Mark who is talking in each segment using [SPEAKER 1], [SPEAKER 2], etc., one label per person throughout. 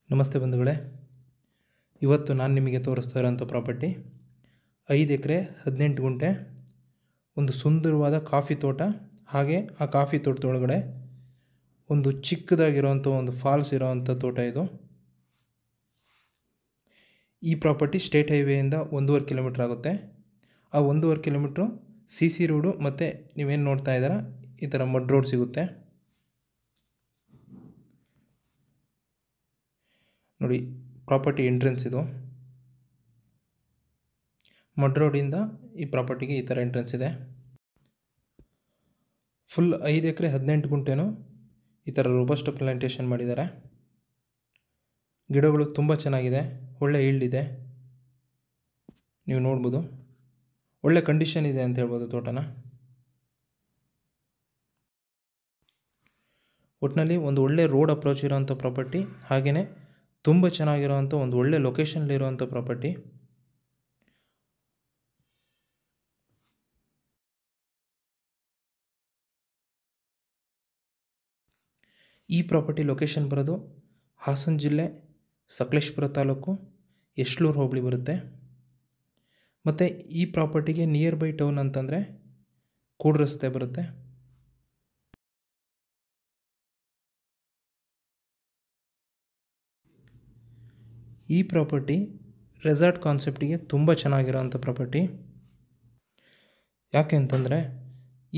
[SPEAKER 1] ನಮಸ್ತೆ ಬಂಧುಗಳೇ, ಇವತ್ತು ನಾನು ನಿಮಗೆ ತೋರಿಸ್ತಾ ಇರೋಂಥ ಪ್ರಾಪರ್ಟಿ 5 ಎಕರೆ 18 ಗುಂಟೆ ಒಂದು ಸುಂದರವಾದ ಕಾಫಿ ತೋಟ. ಹಾಗೆ ಆ ಕಾಫಿ ತೋಟದೊಳಗಡೆ ಒಂದು ಚಿಕ್ಕದಾಗಿರೋಂಥ ಒಂದು ಫಾಲ್ಸ್ ಇರೋವಂಥ ತೋಟ ಇದು. ಈ ಪ್ರಾಪರ್ಟಿ ಸ್ಟೇಟ್ ಹೈವೇಯಿಂದ 1.5 ಕಿಲೋಮೀಟ್ರ್ ಆಗುತ್ತೆ. ಆ 1.5 ಕಿಲೋಮೀಟ್ರು CC ರೋಡು ಮತ್ತು ನೀವೇನು ನೋಡ್ತಾ ಇದ್ದೀರಾ ಈ ಥರ ಮಡ್ ರೋಡ್ ಸಿಗುತ್ತೆ ನೋಡಿ. ಪ್ರಾಪರ್ಟಿ ಎಂಟ್ರೆನ್ಸ್ ಇದು. ಮಡ್ ರೋಡಿಂದ ಈ ಪ್ರಾಪರ್ಟಿಗೆ ಈ ಥರ ಎಂಟ್ರೆನ್ಸ್ ಇದೆ. ಫುಲ್ 5 ಎಕರೆ 18 ಗುಂಟೆನೂ ಈ ಥರ ರೋಬಸ್ಟ ಪ್ಲಾಂಟೇಶನ್ ಮಾಡಿದ್ದಾರೆ. ಗಿಡಗಳು ತುಂಬ ಚೆನ್ನಾಗಿದೆ, ಒಳ್ಳೆ ಈಲ್ಡ್ ಇದೆ, ನೀವು ನೋಡ್ಬೋದು. ಒಳ್ಳೆ ಕಂಡೀಷನ್ ಇದೆ ಅಂತ ಹೇಳ್ಬೋದು ತೋಟನ. ಒಟ್ಟಿನಲ್ಲಿ ಒಂದು ಒಳ್ಳೆ ರೋಡ್ ಅಪ್ರೋಚ್ ಇರೋವಂಥ ಪ್ರಾಪರ್ಟಿ, ಹಾಗೆಯೇ ತುಂಬ ಚೆನ್ನಾಗಿರೋವಂಥ ಒಂದು ಒಳ್ಳೆ ಲೊಕೇಶನ್ಲಿರುವಂಥ ಪ್ರಾಪರ್ಟಿ. ಈ ಪ್ರಾಪರ್ಟಿ ಲೊಕೇಶನ್ ಬರೋದು ಹಾಸನ ಜಿಲ್ಲೆ ಸಕಲೇಶಪುರ ತಾಲೂಕು ಯಶ್ಲೂರು ಹೋಬಳಿ ಬರುತ್ತೆ. ಮತ್ತು ಈ ಪ್ರಾಪರ್ಟಿಗೆ ನಿಯರ್ ಬೈ ಟೌನ್ ಅಂತಂದರೆ ಕೂಡ್ ರಸ್ತೆ ಬರುತ್ತೆ. ಈ ಪ್ರಾಪರ್ಟಿ ರೆಸಾರ್ಟ್ ಕಾನ್ಸೆಪ್ಟಿಗೆ ತುಂಬ ಚೆನ್ನಾಗಿರೋವಂಥ ಪ್ರಾಪರ್ಟಿ. ಯಾಕೆ ಅಂತಂದರೆ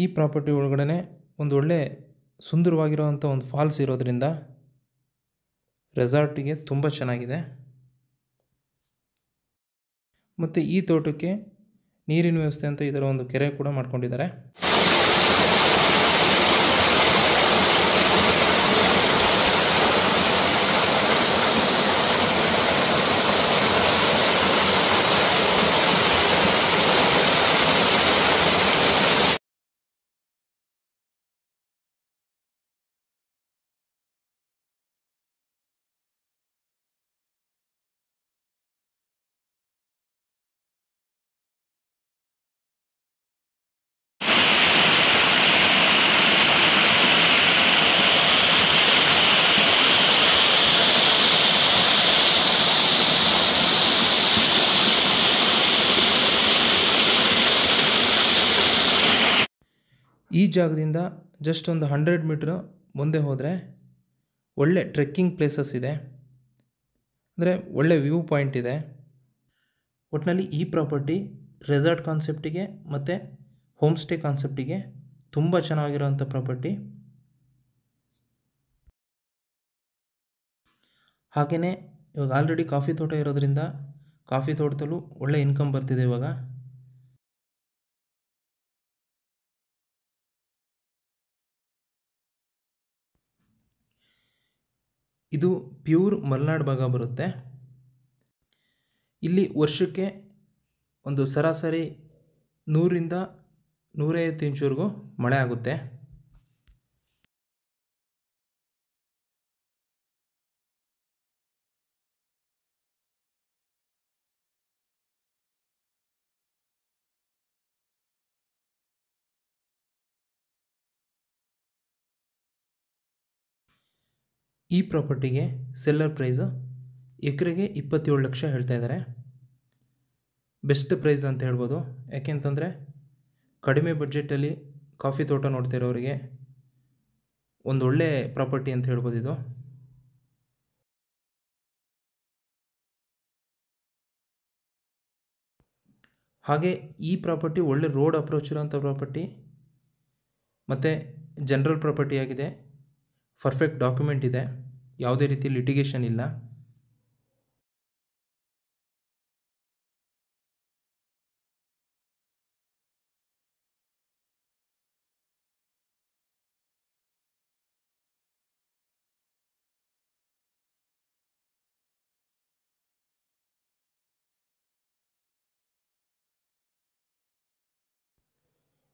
[SPEAKER 1] ಈ ಪ್ರಾಪರ್ಟಿ ಒಳಗಡೆ ಒಂದು ಒಳ್ಳೆ ಸುಂದರವಾಗಿರೋವಂಥ ಒಂದು ಫಾಲ್ಸ್ ಇರೋದರಿಂದ ರೆಸಾರ್ಟಿಗೆ ತುಂಬ ಚೆನ್ನಾಗಿದೆ. ಮತ್ತು ಈ ತೋಟಕ್ಕೆ ನೀರಿನ ವ್ಯವಸ್ಥೆ ಅಂತ ಇದರ ಒಂದು ಕೆರೆ ಕೂಡ ಮಾಡ್ಕೊಂಡಿದ್ದಾರೆ. ಈ ಜಾಗದಿಂದ ಜಸ್ಟ್ ಒಂದು 100 ಮೀಟ್ರ್ ಮುಂದೆ ಹೋದರೆ ಒಳ್ಳೆ ಟ್ರೆಕ್ಕಿಂಗ್ ಪ್ಲೇಸಸ್ ಇದೆ, ಅಂದರೆ ಒಳ್ಳೆ ವ್ಯೂ ಪಾಯಿಂಟ್ ಇದೆ. ಒಟ್ಟಿನಲ್ಲಿ ಈ ಪ್ರಾಪರ್ಟಿ ರೆಸಾರ್ಟ್ ಕಾನ್ಸೆಪ್ಟಿಗೆ ಮತ್ತು ಹೋಮ್ ಸ್ಟೇ ಕಾನ್ಸೆಪ್ಟಿಗೆ ತುಂಬ ಚೆನ್ನಾಗಿರೋವಂಥ ಪ್ರಾಪರ್ಟಿ. ಹಾಗೆಯೇ ಇವಾಗ ಆಲ್ರೆಡಿ ಕಾಫಿ ತೋಟ ಇರೋದ್ರಿಂದ ಕಾಫಿ ತೋಟದಲ್ಲೂ ಒಳ್ಳೆ ಇನ್ಕಮ್ ಬರ್ತಿದೆ ಇವಾಗ. ಇದು ಪ್ಯೂರ್ ಮಲೆನಾಡು ಭಾಗ ಬರುತ್ತೆ. ಇಲ್ಲಿ ವರ್ಷಕ್ಕೆ ಒಂದು ಸರಾಸರಿ 100ರಿಂದ 150 ಇಂಚುವರೆಗೂ ಮಳೆ ಆಗುತ್ತೆ. ಈ ಪ್ರಾಪರ್ಟಿಗೆ ಸೆಲ್ಲರ್ ಪ್ರೈಸು ಎಕರೆಗೆ 27 ಲಕ್ಷ ಹೇಳ್ತಾ ಇದ್ದಾರೆ. ಬೆಸ್ಟ್ ಪ್ರೈಸ್ ಅಂತ ಹೇಳ್ಬೋದು. ಯಾಕೆಂತಂದರೆ ಕಡಿಮೆ ಬಡ್ಜೆಟಲ್ಲಿ ಕಾಫಿ ತೋಟ ನೋಡ್ತಿರೋರಿಗೆ ಒಂದು ಒಳ್ಳೆ ಪ್ರಾಪರ್ಟಿ ಅಂತ ಹೇಳ್ಬೋದು ಇದು. ಹಾಗೆ ಈ ಪ್ರಾಪರ್ಟಿ ಒಳ್ಳೆ ರೋಡ್ ಅಪ್ರೋಚ್ ಇರೋಂಥ ಪ್ರಾಪರ್ಟಿ ಮತ್ತು ಜನರಲ್ ಪ್ರಾಪರ್ಟಿ ಆಗಿದೆ. ಪರ್ಫೆಕ್ಟ್ ಡಾಕ್ಯುಮೆಂಟ್ ಇದೆ, ಯಾವುದೇ ರೀತಿ ಲಿಟಿಗೇಷನ್ ಇಲ್ಲ.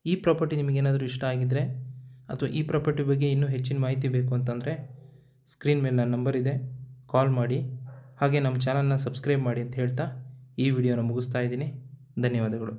[SPEAKER 1] ಈ ಪ್ರಾಪರ್ಟಿ ನಿಮಗೇನಾದರೂ ಇಷ್ಟ ಆಗಿದ್ದರೆ ಅಥವಾ ಈ ಪ್ರಾಪರ್ಟಿ ಬಗ್ಗೆ ಇನ್ನೂ ಹೆಚ್ಚಿನ ಮಾಹಿತಿ ಬೇಕು ಅಂತಂದರೆ ಸ್ಕ್ರೀನ್ ಮೇಲೆ ನನ್ನ ನಂಬರ್ ಇದೆ, ಕಾಲ್ ಮಾಡಿ. ಹಾಗೆ ನಮ್ಮ ಚಾನಲ್ನ ಸಬ್ಸ್ಕ್ರೈಬ್ ಮಾಡಿ ಅಂತ ಹೇಳ್ತಾ ಈ ವಿಡಿಯೋನ ಮುಗಿಸ್ತಾ ಇದ್ದೀನಿ. ಧನ್ಯವಾದಗಳು.